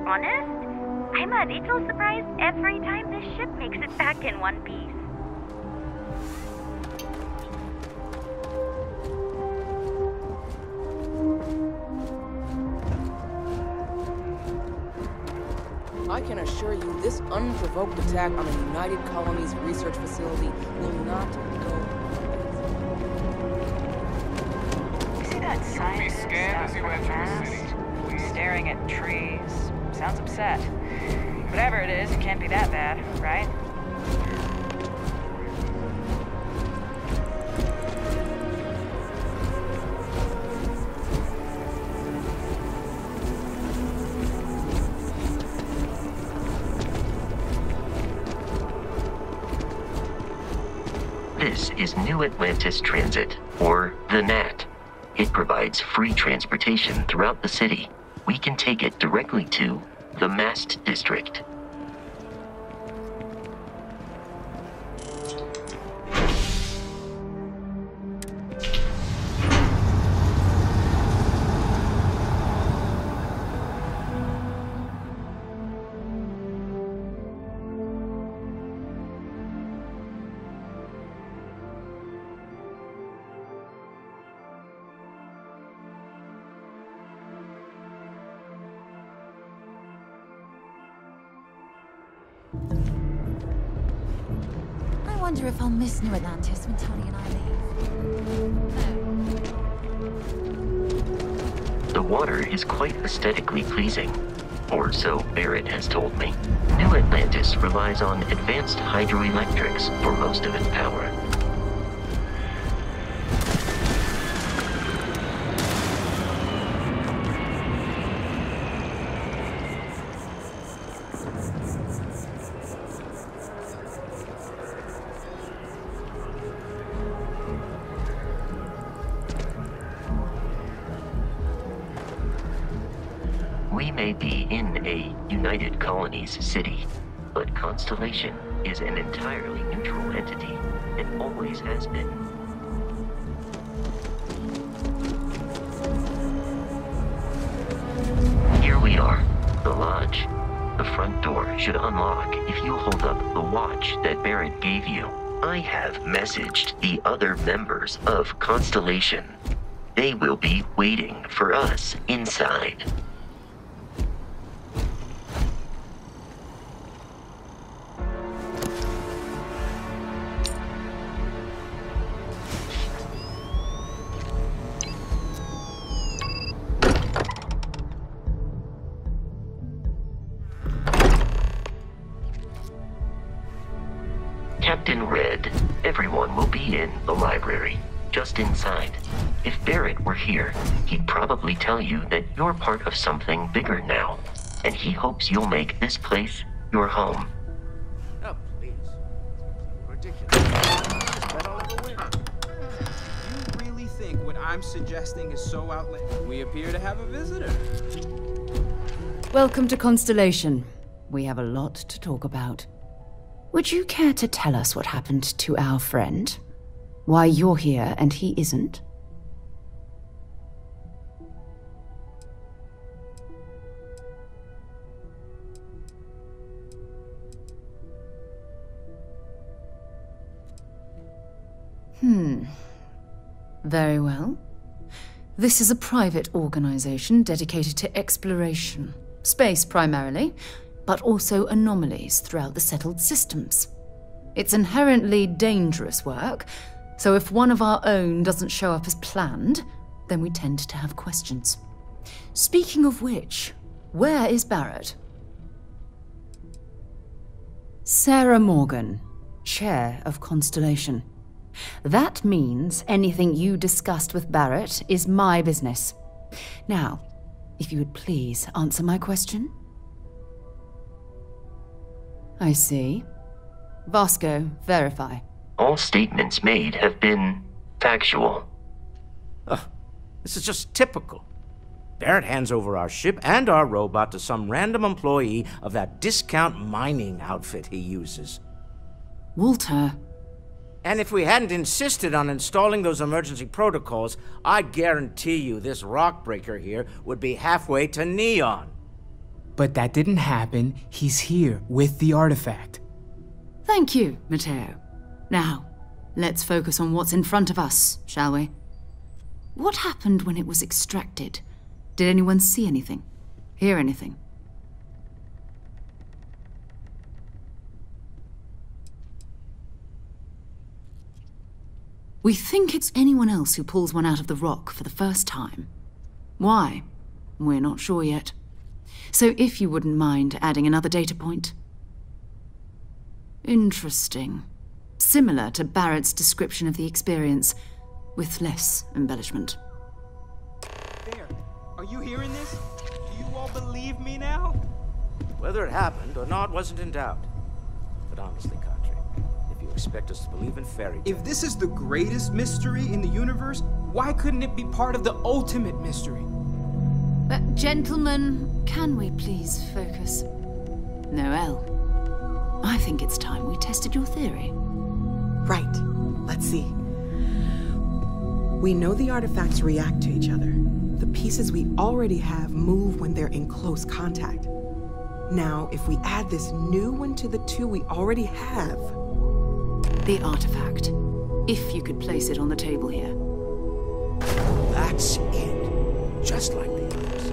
honest, I'm a little surprised every time this ship makes it back in one piece. I can assure you this unprovoked attack on the United Colonies research facility will not go. You see that scientist as you enter the city. staring at trees? Sounds upset. Whatever it is, it can't be that bad, right? This is New Atlantis Transit, or the NAT. It provides free transportation throughout the city. We can take it directly to the Mast District. I wonder if I'll miss New Atlantis when Tony and I leave. The water is quite aesthetically pleasing, or so Barrett has told me. New Atlantis relies on advanced hydroelectrics for most of its power. We may be in a United Colonies city, but Constellation is an entirely neutral entity and always has been. Here we are, the lodge. The front door should unlock if you hold up the watch that Barrett gave you. I have messaged the other members of Constellation. They will be waiting for us inside. Captain Red, everyone will be in the library, just inside. If Barrett were here, he'd probably tell you that you're part of something bigger now, and he hopes you'll make this place your home. Oh, please. Ridiculous. Bet I'll ever win. You really think what I'm suggesting is so outlandish? We appear to have a visitor. Welcome to Constellation. We have a lot to talk about. Would you care to tell us what happened to our friend? Why you're here and he isn't? Very well. This is a private organization dedicated to exploration. Space primarily, but also anomalies throughout the settled systems. It's inherently dangerous work, so if one of our own doesn't show up as planned, then we tend to have questions. Speaking of which, where is Barrett? Sarah Morgan, Chair of Constellation. That means anything you discussed with Barrett is my business. Now, if you would please answer my question. I see. Vasco, verify. All statements made have been factual. This is just typical. Barrett hands over our ship and our robot to some random employee of that discount mining outfit he uses. Walter. And if we hadn't insisted on installing those emergency protocols, I guarantee you this rock breaker here would be halfway to Neon. But that didn't happen. He's here with the artifact. Thank you, Matteo. Now, let's focus on what's in front of us, shall we? What happened when it was extracted? Did anyone see anything? Hear anything? We think it's anyone else who pulls one out of the rock for the first time. Why? We're not sure yet. So if you wouldn't mind adding another data point. Interesting. Similar to Barrett's description of the experience, with less embellishment. There. Are you hearing this? Do you all believe me now? Whether it happened or not wasn't in doubt. But honestly, Kadri, if you expect us to believe in fairy tales... If this is the greatest mystery in the universe, why couldn't it be part of the ultimate mystery? Gentlemen, can we please focus? Noelle, I think it's time we tested your theory. Right. Let's see. We know the artifacts react to each other. The pieces we already have move when they're in close contact. Now, if we add this new one to the two we already have... The artifact. If you could place it on the table here. That's it. Just like the others.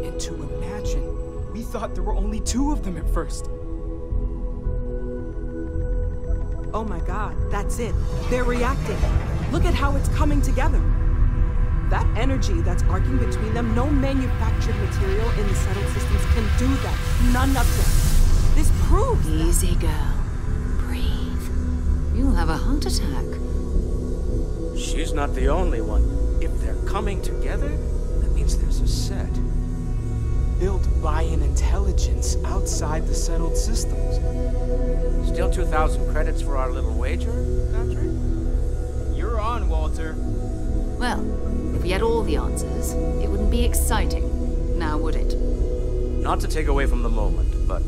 And to imagine, we thought there were only 2 of them at first. Oh my god, that's it. They're reacting. Look at how it's coming together. That energy that's arcing between them, no manufactured material in the settled systems can do that. None of them. This proves Easy, girl. Breathe. You'll have a heart attack. She's not the only one. If they're coming together, that means there's a set. Built by an intelligence outside the settled systems. Still 2,000 credits for our little wager, Patrick? You're on, Walter. Well, if we had all the answers, it wouldn't be exciting. Now would it? Not to take away from the moment, but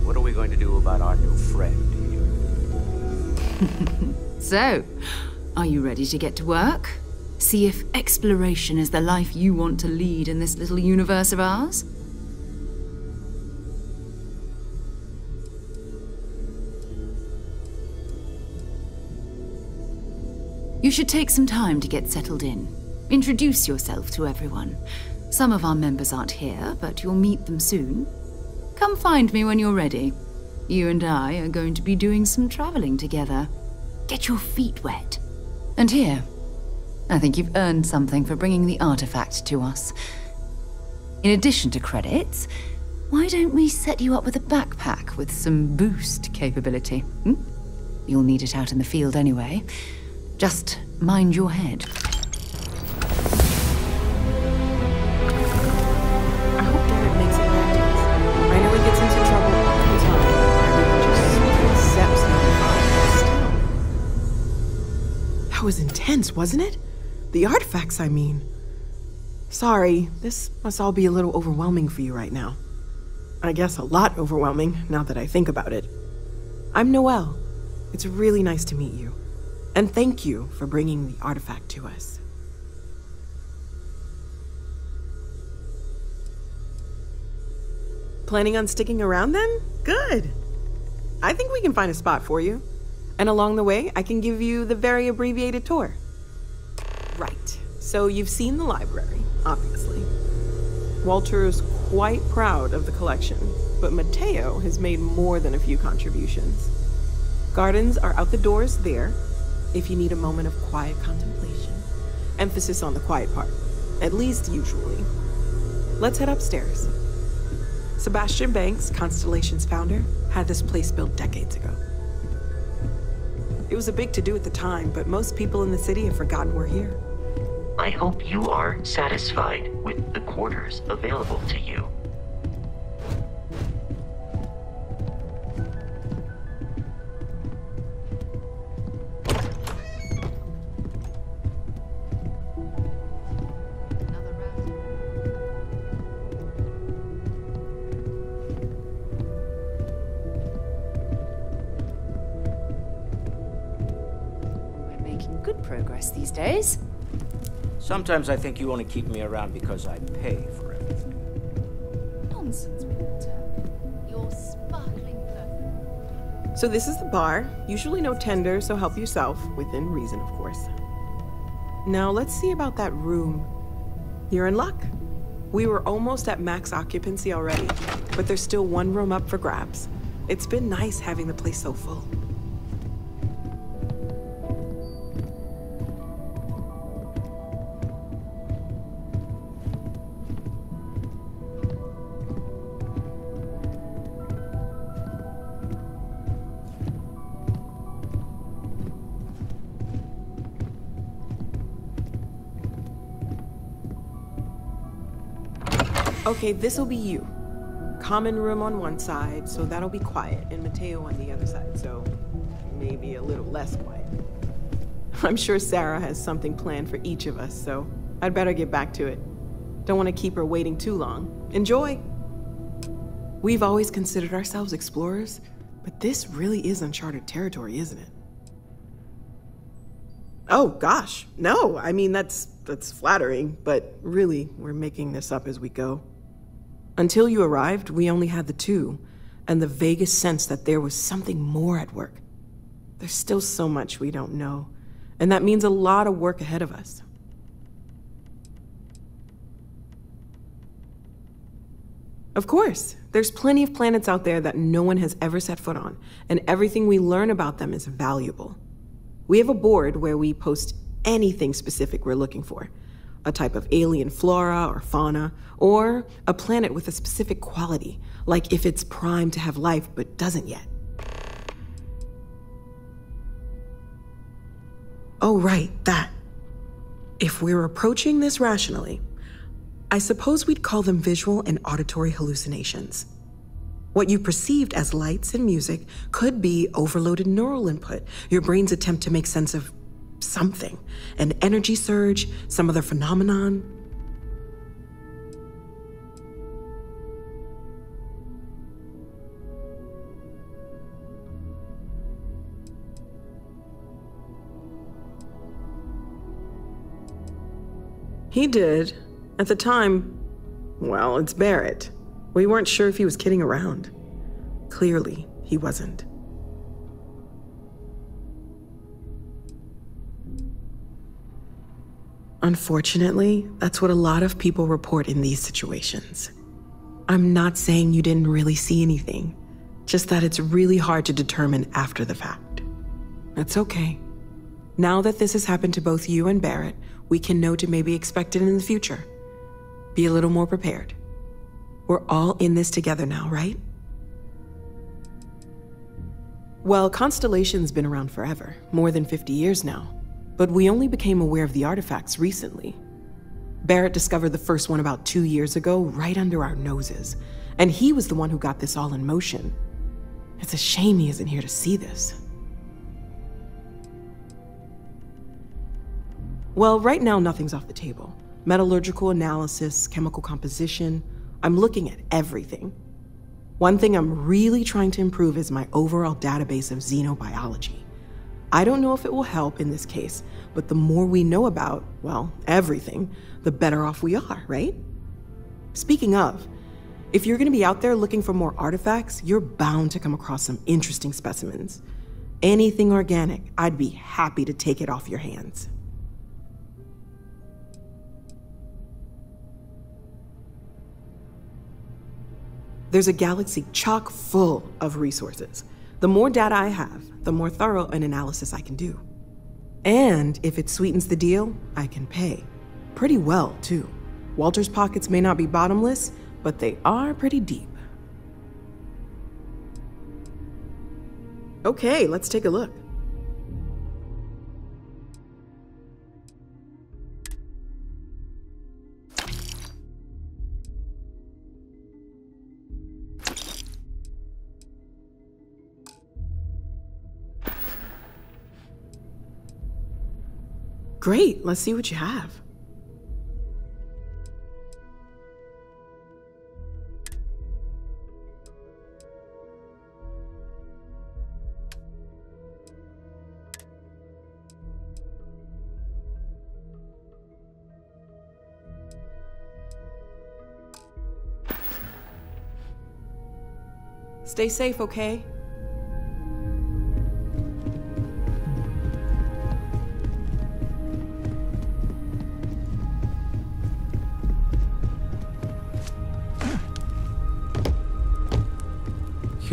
what are we going to do about our new friend here? So, are you ready to get to work? See if exploration is the life you want to lead in this little universe of ours? You should take some time to get settled in. Introduce yourself to everyone. Some of our members aren't here, but you'll meet them soon. Come find me when you're ready. You and I are going to be doing some traveling together. Get your feet wet. And here, I think you've earned something for bringing the artifact to us. In addition to credits, why don't we set you up with a backpack with some boost capability? You'll need it out in the field anyway. Just mind your head. I hope Barrett makes it practice. I know he gets into trouble all the time. Everyone just accepts him. Still. That was intense, wasn't it? The artifacts, I mean. Sorry, this must all be a little overwhelming for you right now. I guess a lot overwhelming, now that I think about it. I'm Noelle. It's really nice to meet you. And thank you for bringing the artifact to us. Planning on sticking around then? Good. I think we can find a spot for you. And along the way, I can give you the very abbreviated tour. Right. So you've seen the library, obviously. Walter is quite proud of the collection, but Matteo has made more than a few contributions. Gardens are out the doors there, if you need a moment of quiet contemplation. Emphasis on the quiet part, at least usually. Let's head upstairs. Sebastian Banks, Constellation's founder, had this place built decades ago. It was a big to-do at the time, but most people in the city have forgotten we're here. I hope you are satisfied with the quarters available to you. Good progress these days. Sometimes I think you only keep me around because I pay for everything. Nonsense. So this is the bar. Usually no tender, so help yourself. Within reason, of course. Now let's see about that room. You're in luck. We were almost at max occupancy already, but there's still one room up for grabs. It's been nice having the place so full. Okay, this'll be you. Common room on one side, so that'll be quiet, and Mateo on the other side, so maybe a little less quiet. I'm sure Sarah has something planned for each of us, so I'd better get back to it. Don't want to keep her waiting too long. Enjoy! We've always considered ourselves explorers, but this really is uncharted territory, isn't it? Oh, gosh, no, I mean, that's flattering, but really, we're making this up as we go. Until you arrived, we only had the two, and the vaguest sense that there was something more at work. There's still so much we don't know, and that means a lot of work ahead of us. Of course, there's plenty of planets out there that no one has ever set foot on, and everything we learn about them is valuable. We have a board where we post anything specific we're looking for. A type of alien flora or fauna, or a planet with a specific quality, like if it's primed to have life but doesn't yet. Oh, right, that. If we're approaching this rationally, I suppose we'd call them visual and auditory hallucinations. What you perceived as lights and music could be overloaded neural input, your brain's attempt to make sense of something, an energy surge, some other phenomenon. He did. At the time, well, it's Barrett. We weren't sure if he was kidding around. Clearly, he wasn't. Unfortunately, that's what a lot of people report in these situations. I'm not saying you didn't really see anything, just that it's really hard to determine after the fact. It's okay. Now that this has happened to both you and Barrett, we can know to maybe expect it in the future. Be a little more prepared. We're all in this together now, right? Well, Constellation's been around forever, more than 50 years now. But we only became aware of the artifacts recently. Barrett discovered the first one about 2 years ago, right under our noses. And he was the one who got this all in motion. It's a shame he isn't here to see this. Well, right now nothing's off the table. Metallurgical analysis, chemical composition. I'm looking at everything. One thing I'm really trying to improve is my overall database of xenobiology. I don't know if it will help in this case, but the more we know about, well, everything, the better off we are, right? Speaking of, if you're gonna be out there looking for more artifacts, you're bound to come across some interesting specimens. Anything organic, I'd be happy to take it off your hands. There's a galaxy chock full of resources. The more data I have, the more thorough an analysis I can do. And if it sweetens the deal, I can pay. Pretty well, too. Walter's pockets may not be bottomless, but they are pretty deep. Okay, let's take a look. Great, let's see what you have. Stay safe, okay?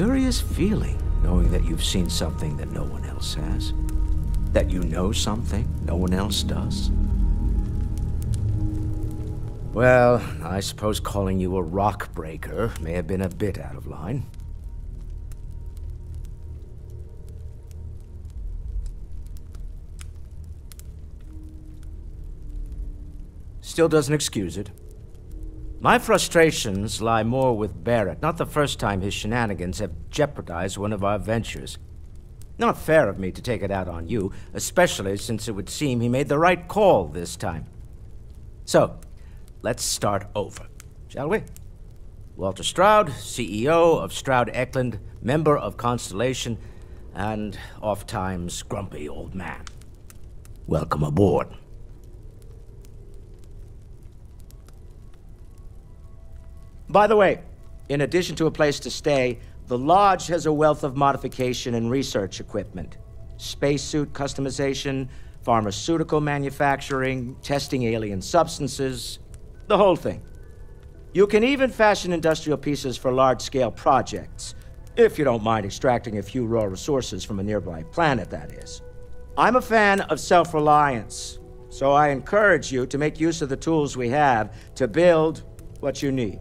curious feeling knowing that you've seen something that no one else has. That you know something no one else does. Well, I suppose calling you a rock breaker may have been a bit out of line. Still doesn't excuse it. My frustrations lie more with Barrett. Not the first time his shenanigans have jeopardized one of our ventures. Not fair of me to take it out on you, especially since it would seem he made the right call this time. So, let's start over, shall we? Walter Stroud, CEO of Stroud Eklund, member of Constellation, and oft-times grumpy old man. Welcome aboard. By the way, in addition to a place to stay, the Lodge has a wealth of modification and research equipment. Spacesuit customization, pharmaceutical manufacturing, testing alien substances, the whole thing. You can even fashion industrial pieces for large-scale projects, if you don't mind extracting a few raw resources from a nearby planet, that is. I'm a fan of self-reliance, so I encourage you to make use of the tools we have to build what you need.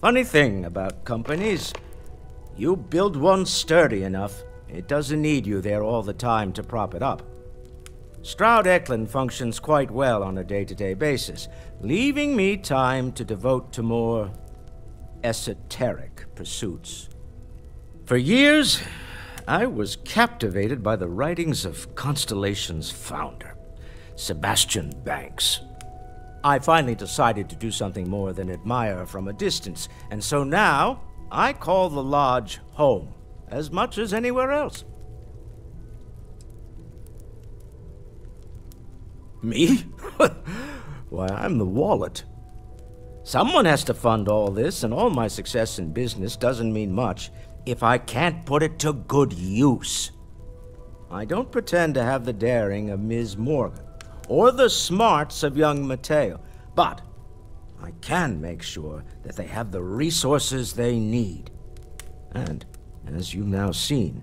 Funny thing about companies, you build one sturdy enough, it doesn't need you there all the time to prop it up. Stroud Eklund functions quite well on a day-to-day basis, leaving me time to devote to more esoteric pursuits. For years, I was captivated by the writings of Constellation's founder, Sebastian Banks. I finally decided to do something more than admire from a distance, and so now I call the Lodge home, as much as anywhere else. Me? Why, I'm the wallet. Someone has to fund all this, and all my success in business doesn't mean much if I can't put it to good use. I don't pretend to have the daring of Ms. Morgan, or the smarts of young Mateo, but I can make sure that they have the resources they need. And, as you've now seen,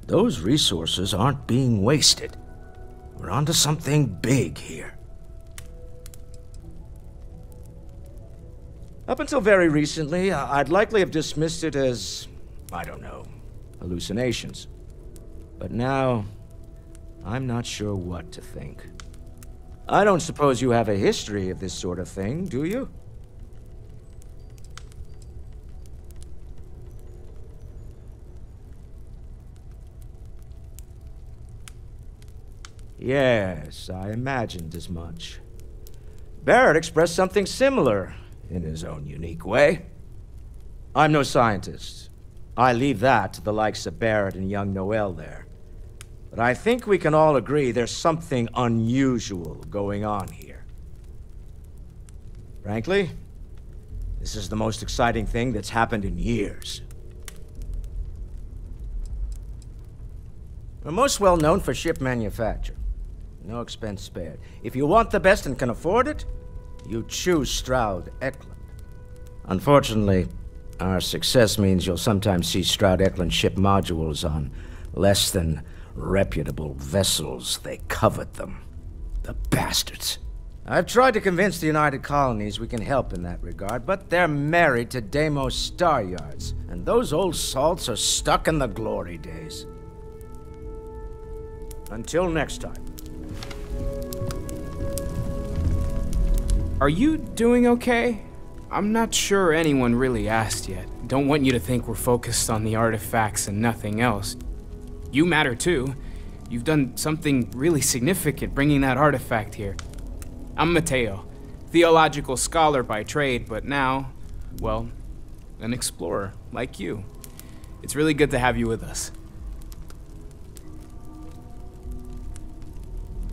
those resources aren't being wasted. We're onto something big here. Up until very recently, I'd likely have dismissed it as, I don't know, hallucinations. But now, I'm not sure what to think. I don't suppose you have a history of this sort of thing, do you? Yes, I imagined as much. Barrett expressed something similar, in his own unique way. I'm no scientist. I leave that to the likes of Barrett and young Noel there. But I think we can all agree there's something unusual going on here. Frankly, this is the most exciting thing that's happened in years. We're most well known for ship manufacture. No expense spared. If you want the best and can afford it, you choose Stroud Eklund. Unfortunately, our success means you'll sometimes see Stroud Eklund ship modules on less than reputable vessels. They covet them. The bastards. I've tried to convince the United Colonies we can help in that regard, but they're married to Deimos Star Yards, and those old salts are stuck in the glory days. Until next time. Are you doing okay? I'm not sure anyone really asked yet. Don't want you to think we're focused on the artifacts and nothing else. You matter too. You've done something really significant bringing that artifact here. I'm Mateo, theological scholar by trade, but now, well, an explorer like you. It's really good to have you with us.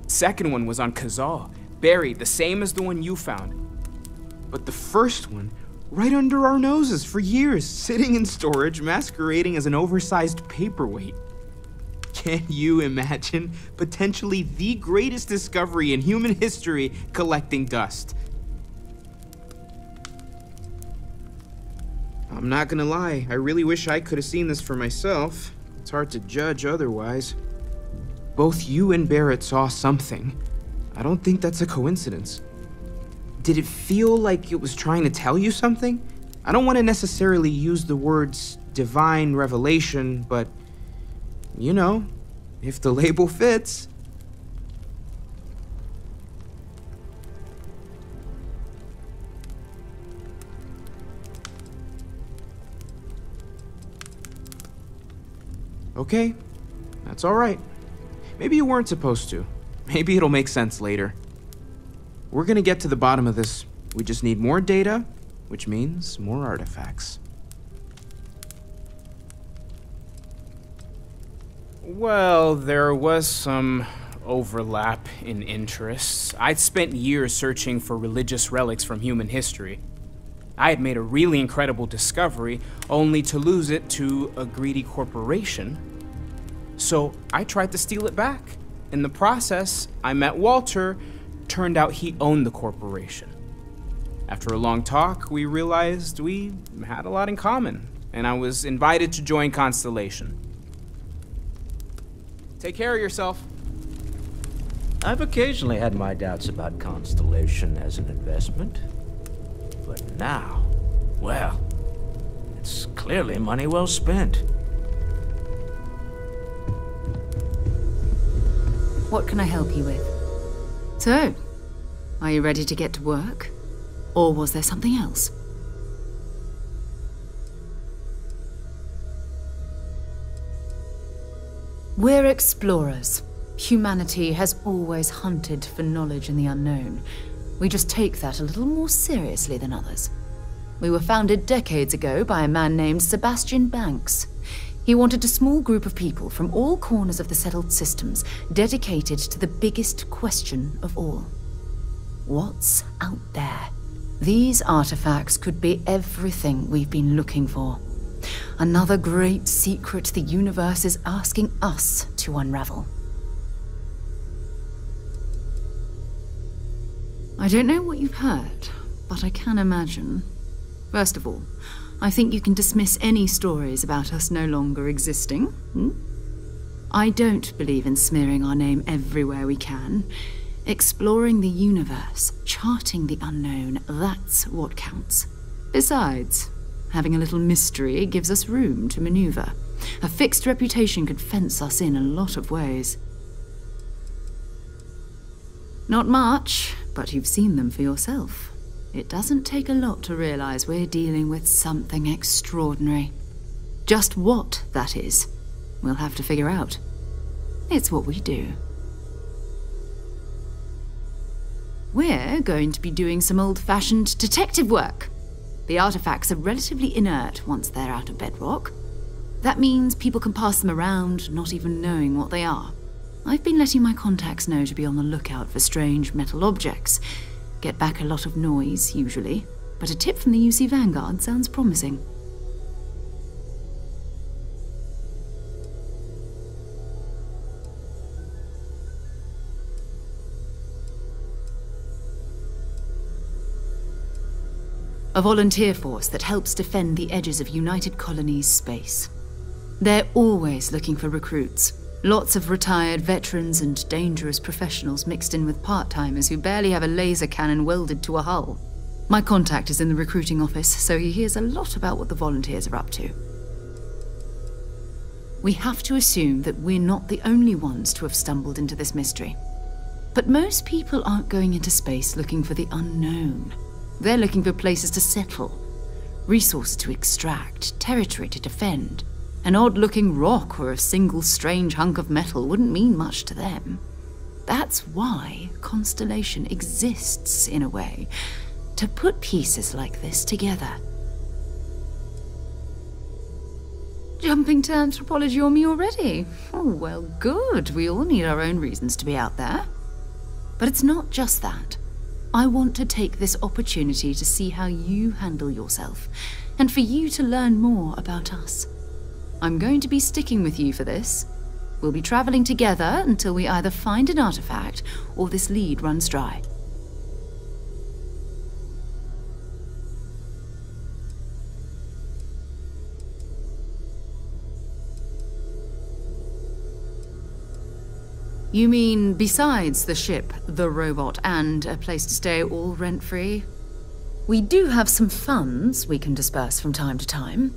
Second one was on Kazal, buried the same as the one you found. But the first one, right under our noses for years, sitting in storage, masquerading as an oversized paperweight. Can you imagine potentially the greatest discovery in human history collecting dust? I'm not gonna lie, I really wish I could have seen this for myself. It's hard to judge otherwise. Both you and Barrett saw something. I don't think that's a coincidence. Did it feel like it was trying to tell you something? I don't want to necessarily use the words divine revelation, but you know, if the label fits. Okay, that's all right. Maybe you weren't supposed to. Maybe it'll make sense later. We're gonna get to the bottom of this. We just need more data, which means more artifacts. Well, there was some overlap in interests. I'd spent years searching for religious relics from human history. I had made a really incredible discovery, only to lose it to a greedy corporation. So I tried to steal it back. In the process, I met Walter. Turned out he owned the corporation. After a long talk, we realized we had a lot in common, and I was invited to join Constellation. Take care of yourself. I've occasionally had my doubts about Constellation as an investment. But now, well, it's clearly money well spent. What can I help you with? So, are you ready to get to work? Or was there something else? We're explorers. Humanity has always hunted for knowledge in the unknown. We just take that a little more seriously than others. We were founded decades ago by a man named Sebastian Banks. He wanted a small group of people from all corners of the settled systems dedicated to the biggest question of all. What's out there? These artifacts could be everything we've been looking for. Another great secret the universe is asking us to unravel. I don't know what you've heard, but I can imagine. First of all, I think you can dismiss any stories about us no longer existing. I don't believe in smearing our name everywhere we can. Exploring the universe, charting the unknown, that's what counts. Besides, having a little mystery gives us room to maneuver. A fixed reputation could fence us in a lot of ways. Not much, but you've seen them for yourself. It doesn't take a lot to realize we're dealing with something extraordinary. Just what that is, we'll have to figure out. It's what we do. We're going to be doing some old-fashioned detective work. The artifacts are relatively inert once they're out of bedrock. That means people can pass them around, not even knowing what they are. I've been letting my contacts know to be on the lookout for strange metal objects. Get back a lot of noise, usually, but a tip from the UC Vanguard sounds promising. A volunteer force that helps defend the edges of United Colonies space. They're always looking for recruits. Lots of retired veterans and dangerous professionals mixed in with part-timers who barely have a laser cannon welded to a hull. My contact is in the recruiting office, so he hears a lot about what the volunteers are up to. We have to assume that we're not the only ones to have stumbled into this mystery. But most people aren't going into space looking for the unknown. They're looking for places to settle, resources to extract, territory to defend. An odd-looking rock or a single strange hunk of metal wouldn't mean much to them. That's why Constellation exists, in a way, to put pieces like this together. Jumping to anthropology on me already? Oh, well, good. We all need our own reasons to be out there. But it's not just that. I want to take this opportunity to see how you handle yourself, and for you to learn more about us. I'm going to be sticking with you for this. We'll be traveling together until we either find an artifact or this lead runs dry. You mean besides the ship, the robot, and a place to stay all rent-free? We do have some funds we can disperse from time to time.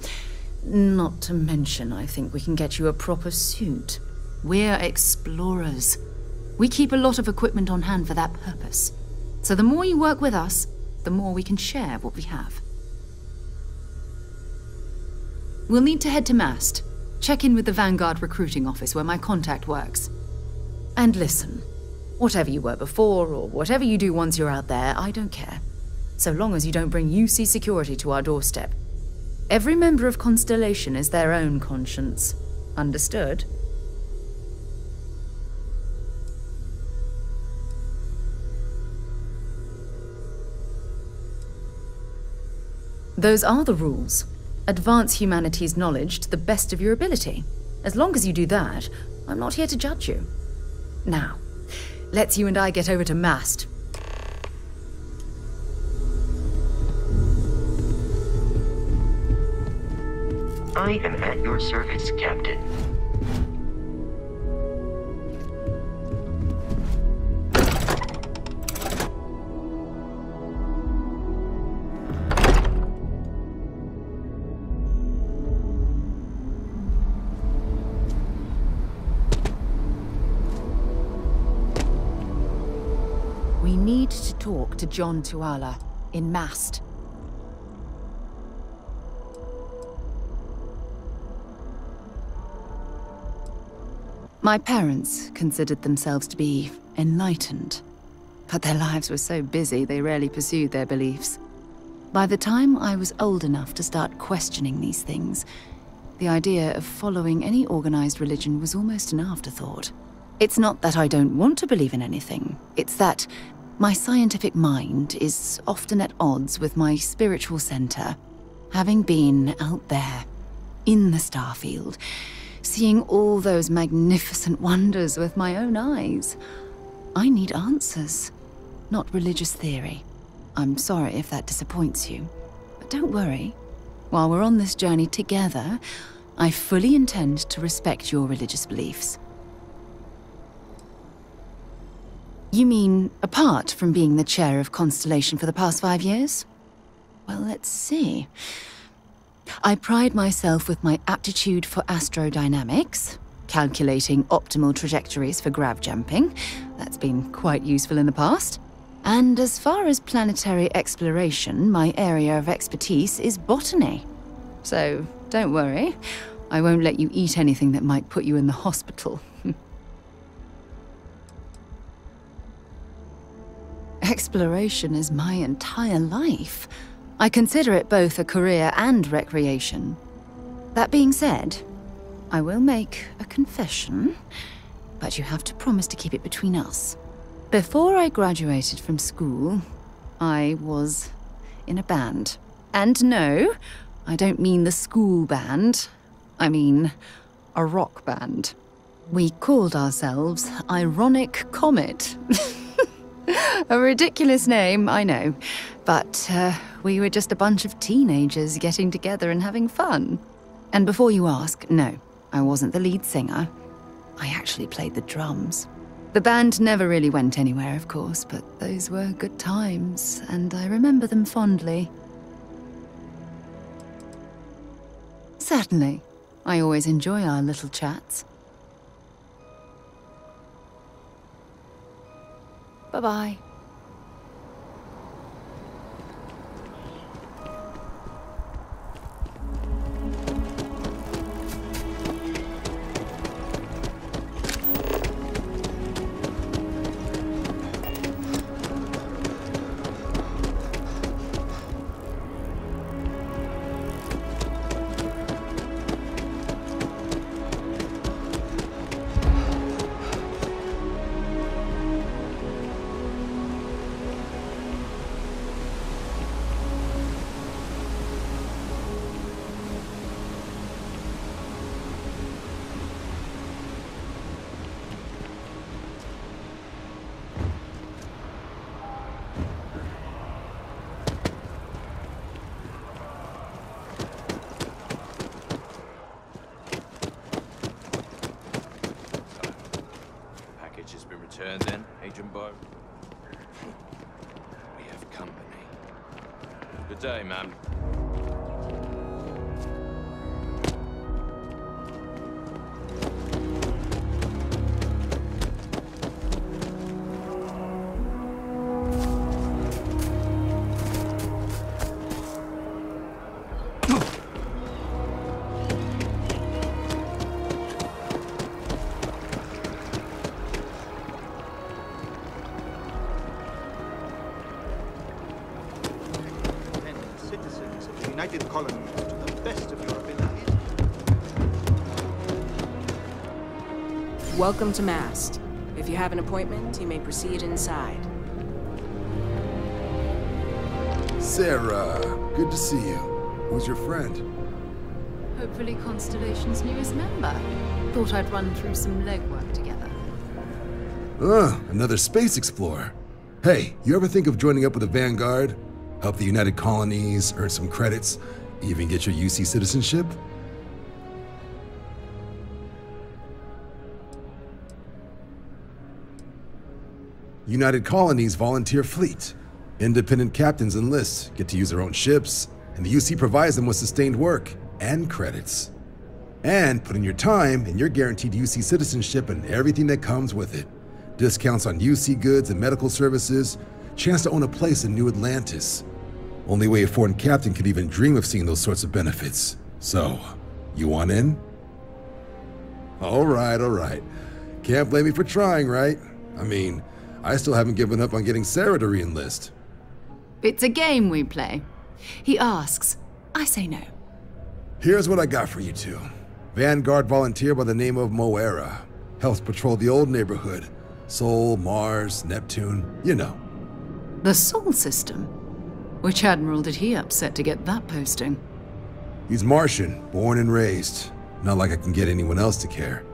Not to mention, I think we can get you a proper suit. We're explorers. We keep a lot of equipment on hand for that purpose. So the more you work with us, the more we can share what we have. We'll need to head to Mast. Check in with the Vanguard recruiting office where my contact works. And listen, whatever you were before, or whatever you do once you're out there, I don't care. So long as you don't bring UC security to our doorstep. Every member of Constellation is their own conscience. Understood? Those are the rules. Advance humanity's knowledge to the best of your ability. As long as you do that, I'm not here to judge you. Now, let's you and I get over to Mast. I am at your service, Captain. We need to talk to John Tuala in Mast. My parents considered themselves to be enlightened, but their lives were so busy they rarely pursued their beliefs. By the time I was old enough to start questioning these things, the idea of following any organized religion was almost an afterthought. It's not that I don't want to believe in anything, it's that my scientific mind is often at odds with my spiritual center. Having been out there, in the Starfield, seeing all those magnificent wonders with my own eyes, I need answers, not religious theory. I'm sorry if that disappoints you, but don't worry. While we're on this journey together, I fully intend to respect your religious beliefs. You mean, apart from being the chair of Constellation for the past 5 years? Well, let's see. I pride myself with my aptitude for astrodynamics, calculating optimal trajectories for grav jumping. That's been quite useful in the past. And as far as planetary exploration, my area of expertise is botany. So, don't worry. I won't let you eat anything that might put you in the hospital. Exploration is my entire life. I consider it both a career and recreation. That being said, I will make a confession, but you have to promise to keep it between us. Before I graduated from school, I was in a band. And no, I don't mean the school band. I mean a rock band. We called ourselves Ironic Comet. A ridiculous name, I know. But we were just a bunch of teenagers getting together and having fun. And before you ask, no, I wasn't the lead singer. I actually played the drums. The band never really went anywhere, of course, but those were good times, and I remember them fondly. Certainly. I always enjoy our little chats. Bye-bye. Jimbo. We have company. Good day, ma'am. Citizens of the United Colonies to the best of your abilities. Welcome to Mast. If you have an appointment, you may proceed inside. Sarah, good to see you. Who's your friend? Hopefully Constellation's newest member. Thought I'd run through some legwork together. Another space explorer. Hey, you ever think of joining up with the Vanguard? Help the United Colonies, earn some credits, even get your UC citizenship? United Colonies volunteer fleet. Independent captains enlist, get to use their own ships, and the UC provides them with sustained work and credits. And put in your time, and you're guaranteed UC citizenship and everything that comes with it. Discounts on UC goods and medical services, chance to own a place in New Atlantis. Only way a foreign captain could even dream of seeing those sorts of benefits. So, you want in? All right. Can't blame me for trying, right? I mean, I still haven't given up on getting Sarah to re-enlist. It's a game we play. He asks, I say no. Here's what I got for you two. Vanguard volunteer by the name of Moira. Helps patrol the old neighborhood. Sol, Mars, Neptune, you know. The Sol system? Which admiral did he upset to get that posting? He's Martian, born and raised. Not like I can get anyone else to care.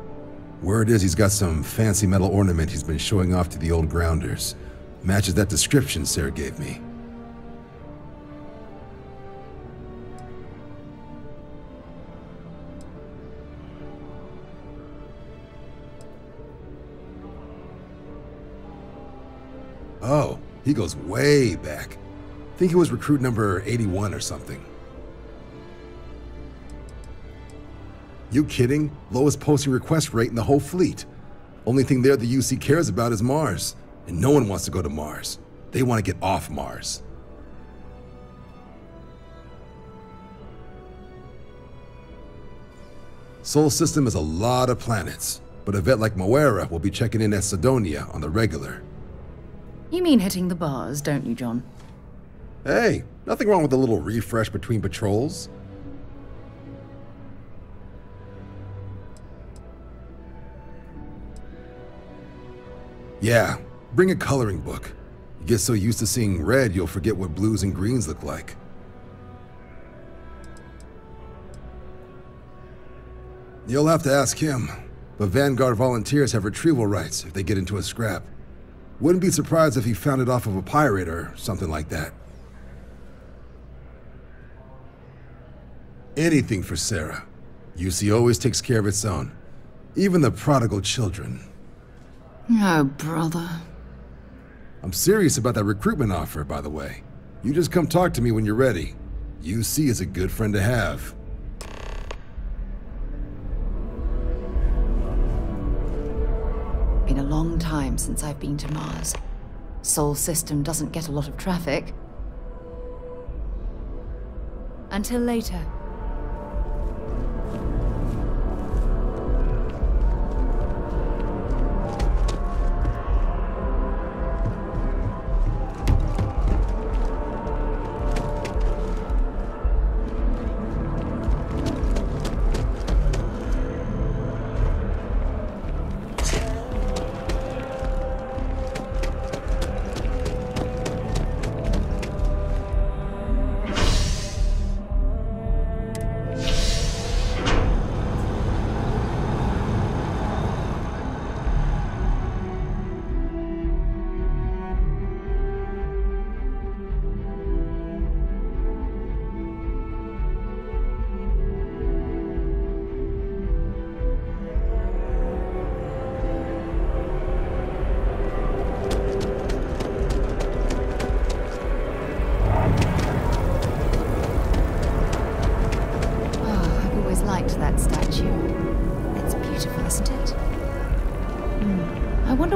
Word is he's got some fancy metal ornament he's been showing off to the old grounders. Matches that description Sarah gave me. Oh, he goes way back. Think he was recruit number 81 or something. You kidding? Lowest posting request rate in the whole fleet. Only thing there the UC cares about is Mars. And no one wants to go to Mars. They want to get off Mars. Sol system has a lot of planets, but a vet like Moira will be checking in at Sidonia on the regular. You mean hitting the bars, don't you, John? Hey, nothing wrong with a little refresh between patrols. Yeah, bring a coloring book. You get so used to seeing red, you'll forget what blues and greens look like. You'll have to ask him, but Vanguard volunteers have retrieval rights if they get into a scrap. Wouldn't be surprised if he found it off of a pirate or something like that. Anything for Sarah. UC always takes care of its own. Even the prodigal children. Oh, brother. I'm serious about that recruitment offer, by the way. You just come talk to me when you're ready. UC is a good friend to have. Been a long time since I've been to Mars. Sol system doesn't get a lot of traffic. Until later.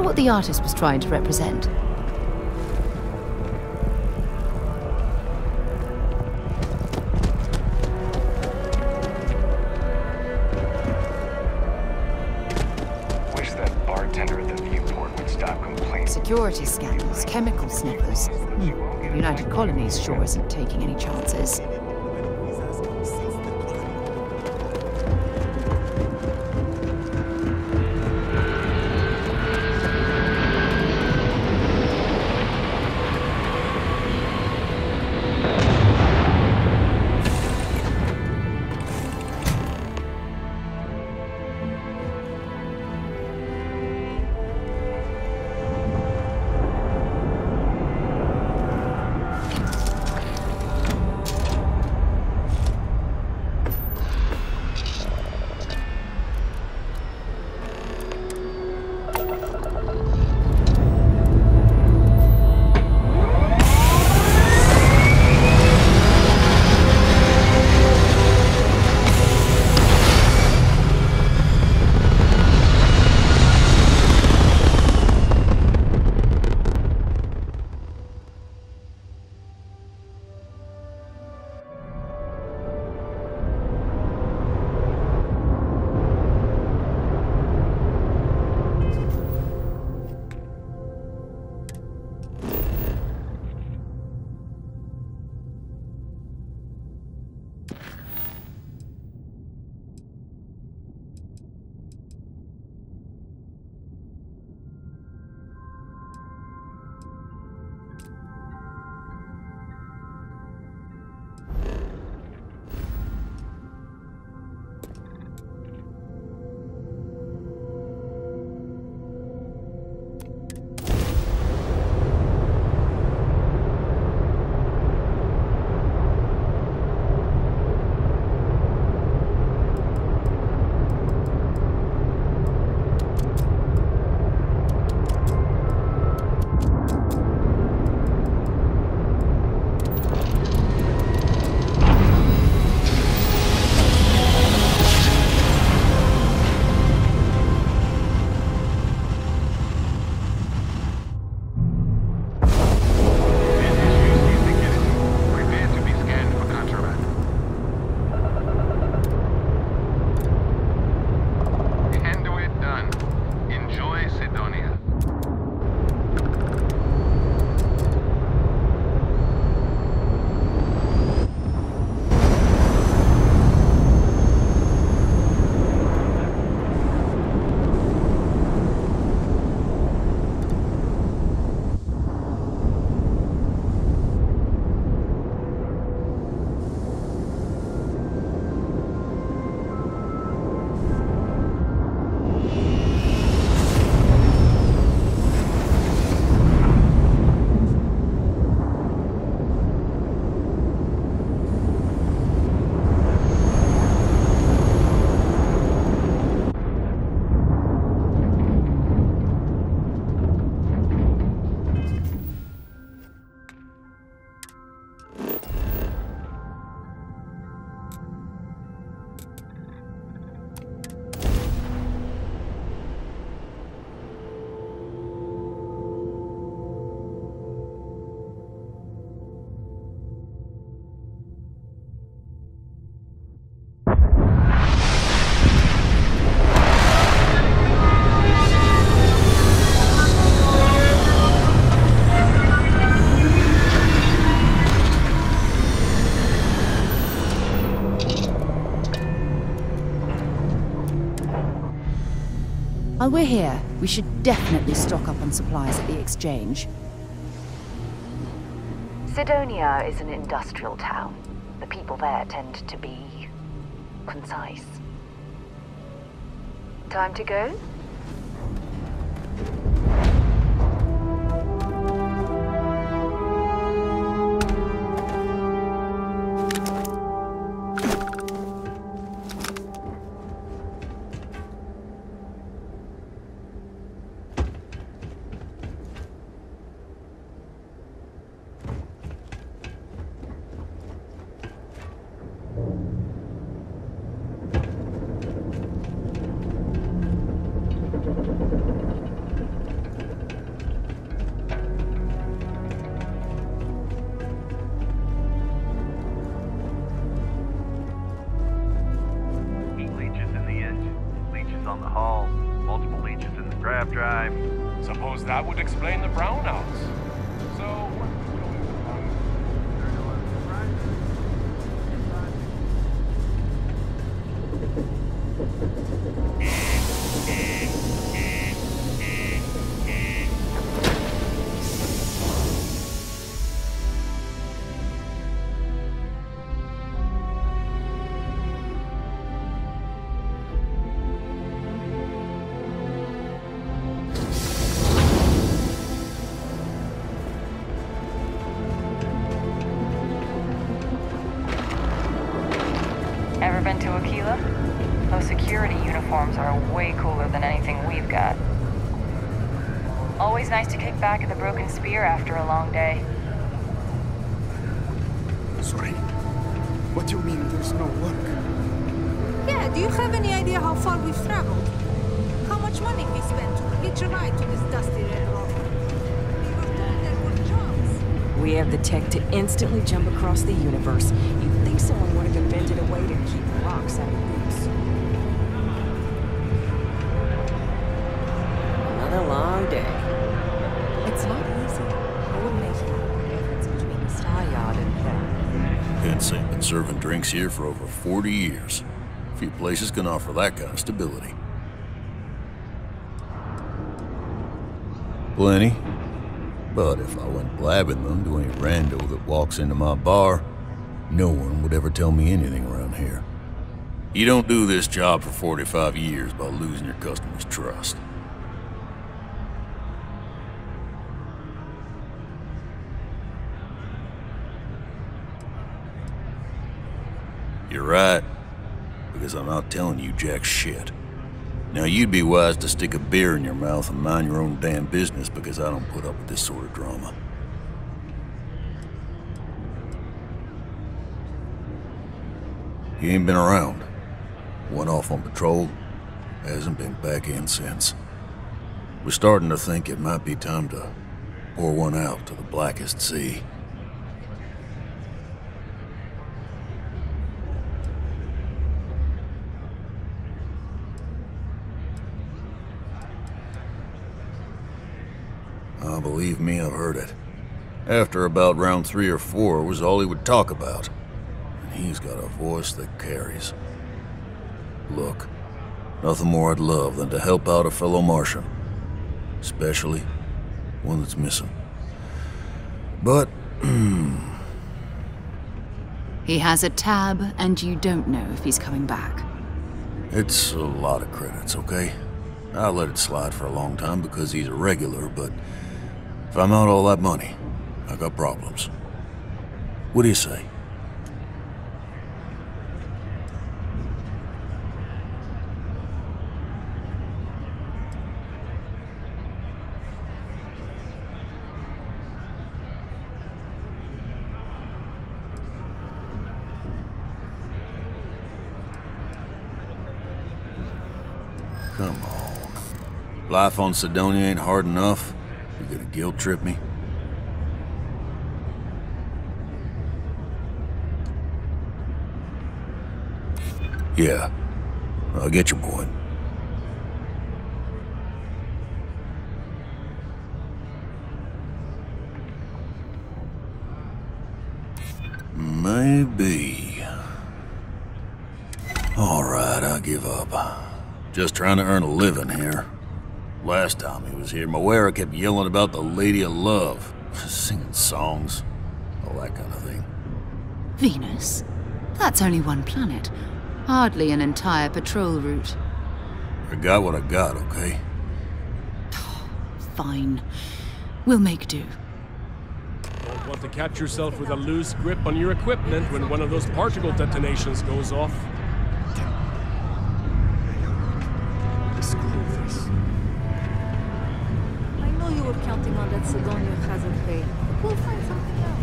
wonder what the artist was trying to represent. Wish that bartender at the viewport would stop complaining. Security scanners, chemical sniffers. United Colonies sure isn't taking any chances. While we're here, we should definitely stock up on supplies at the exchange. Sidonia is an industrial town. The people there tend to be concise. Time to go? dry. Suppose that would explain the brownouts. So, what's going on? Ever been to Aquila? Those security uniforms are way cooler than anything we've got. Always nice to kick back at the Broken Spear after a long day. Sorry. What do you mean there's no work? Yeah, do you have any idea how far we've traveled? How much money we spent to hitch a ride to this dusty red rock? We were told there were jobs. We have the tech to instantly jump across the universe. You'd think someone would have invented a way to keep rocks out of boots. Another long day. It's not easy. I wouldn't make a difference between a sky yacht and that. Hence ain't been serving drinks here for over 40 years. Few places can offer that kind of stability. Plenty. But if I went blabbing them to any rando that walks into my bar, no one would ever tell me anything around here. You don't do this job for 45 years by losing your customers' trust. You're right, because I'm not telling you jack shit. Now you'd be wise to stick a beer in your mouth and mind your own damn business, because I don't put up with this sort of drama. He ain't been around. Went off on patrol, hasn't been back in since. We're starting to think it might be time to pour one out to the blackest sea. Believe me, I've heard it. After about round 3 or 4 was all he would talk about. And he's got a voice that carries. Look, nothing more I'd love than to help out a fellow Martian. Especially one that's missing. But, He has a tab, and you don't know if he's coming back. it's a lot of credits, okay? I let it slide for a long time because he's a regular, but if I'm out all that money, I got problems. What do you say? Come on. Life on Sidonia ain't hard enough. You gonna guilt trip me? Yeah, I get your point. Maybe. All right, I give up. Just trying to earn a living here. Last time he was here, Moira kept yelling about the Lady of Love, singing songs, all that kind of thing. Venus? That's only one planet. Hardly an entire patrol route. I got what I got, okay? Fine. We'll make do. Don't want to catch yourself with a loose grip on your equipment when one of those particle detonations goes off. I know you were counting on that Sidonia hasn't paid. We'll find something else.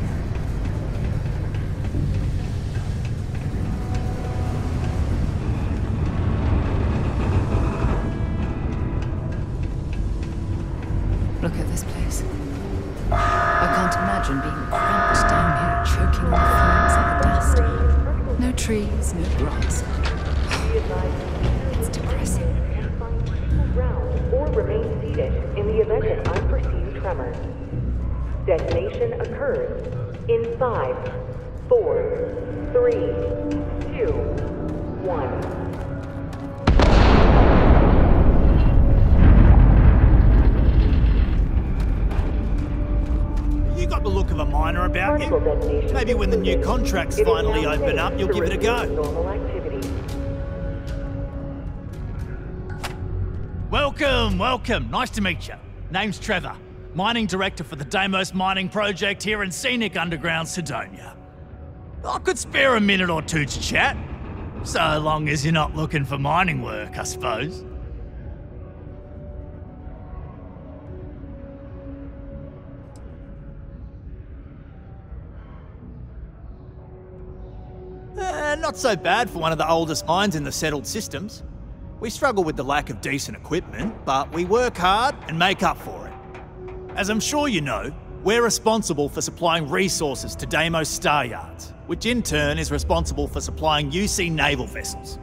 Look at this place. I can't imagine being cramped down here, choking on the fumes and the dust. No trees, no grass. It's depressing. ground or remain seated in the event of unperceived tremors. Detonation occurs in 5, 4, 3, 2, 1. You got the look of a miner about you. Maybe when the new contracts finally open up, you'll give it a go. Welcome, welcome. Nice to meet you. Name's Trevor, mining director for the Deimos mining project here in scenic underground Sidonia. I could spare a minute or two to chat, so long as you're not looking for mining work, I suppose. Not so bad for one of the oldest mines in the settled systems. We struggle with the lack of decent equipment, but we work hard and make up for it. As I'm sure you know, we're responsible for supplying resources to Deimos Star Yards, which in turn is responsible for supplying UC naval vessels.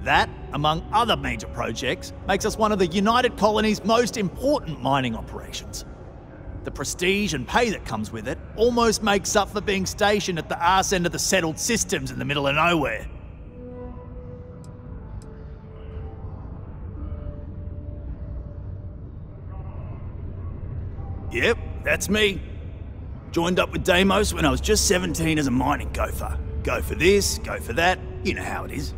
That, among other major projects, makes us one of the United Colony's most important mining operations. The prestige and pay that comes with it almost makes up for being stationed at the arse end of the settled systems in the middle of nowhere. Yep, that's me. Joined up with Deimos when I was just 17 as a mining gopher. Go for this, go for that, you know how it is.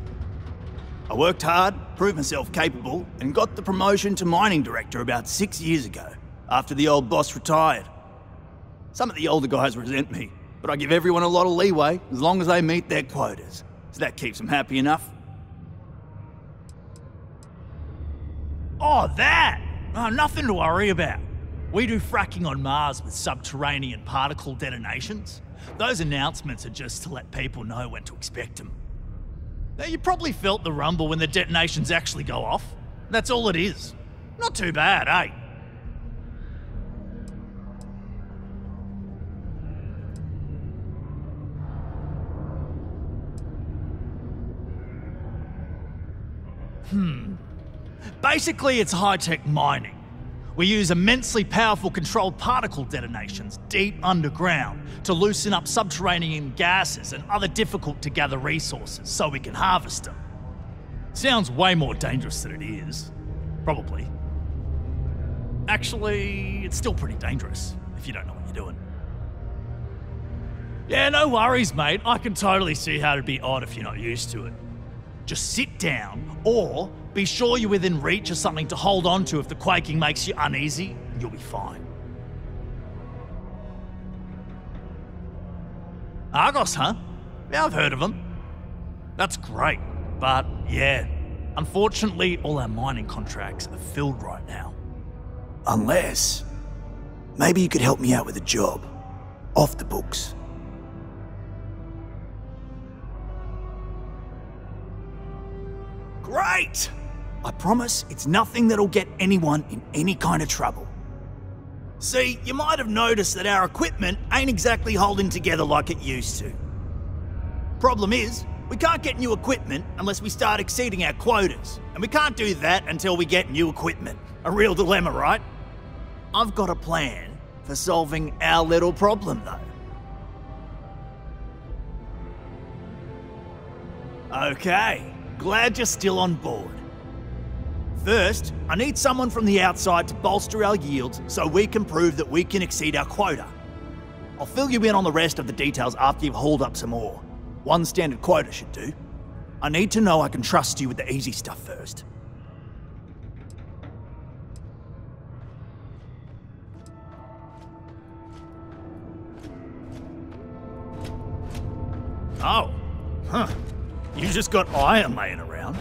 I worked hard, proved myself capable, and got the promotion to mining director about 6 years ago, after the old boss retired. Some of the older guys resent me, but I give everyone a lot of leeway as long as they meet their quotas, so that keeps them happy enough. Oh, that! Oh, nothing to worry about. We do fracking on Mars with subterranean particle detonations. Those announcements are just to let people know when to expect them. Now, you probably felt the rumble when the detonations actually go off. That's all it is. Not too bad, eh? Basically, it's high-tech mining. We use immensely powerful controlled particle detonations deep underground to loosen up subterranean gases and other difficult-to-gather resources so we can harvest them. Sounds way more dangerous than it is. Probably. Actually, it's still pretty dangerous if you don't know what you're doing. Yeah, no worries, mate. I can totally see how it'd be odd if you're not used to it. Just sit down, or be sure you're within reach of something to hold on to if the quaking makes you uneasy, and you'll be fine. Argos, huh? Yeah, I've heard of them. That's great, but yeah, unfortunately all our mining contracts are filled right now. Unless, maybe you could help me out with a job, off the books. Great! I promise it's nothing that'll get anyone in any kind of trouble. See, you might have noticed that our equipment ain't exactly holding together like it used to. Problem is, we can't get new equipment unless we start exceeding our quotas, and we can't do that until we get new equipment. A real dilemma, right? I've got a plan for solving our little problem, though. Okay. Glad you're still on board. First, I need someone from the outside to bolster our yields so we can prove that we can exceed our quota. I'll fill you in on the rest of the details after you've hauled up some ore. One standard quota should do. I need to know I can trust you with the easy stuff first. Oh, huh. You just got iron laying around.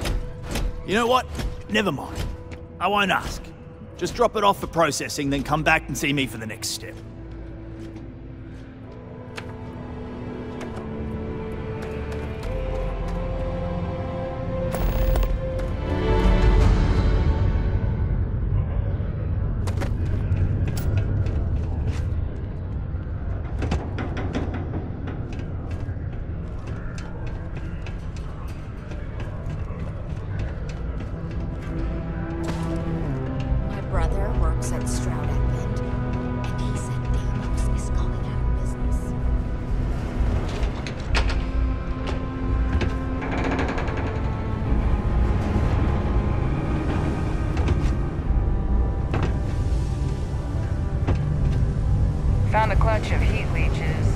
You know what? Never mind. I won't ask. Just drop it off for processing, then come back and see me for the next step. with Stroud Eklund, and he said Deimos is going out of business. Found a clutch of heat leeches.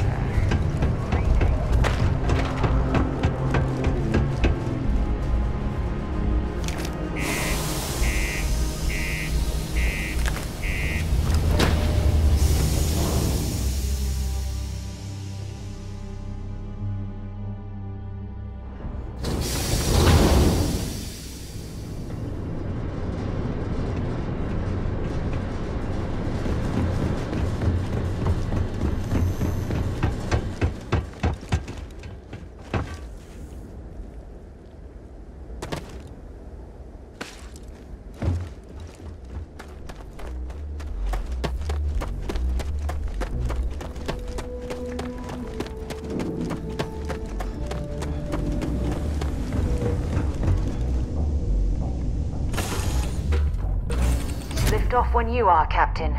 Lift off when you are, Captain.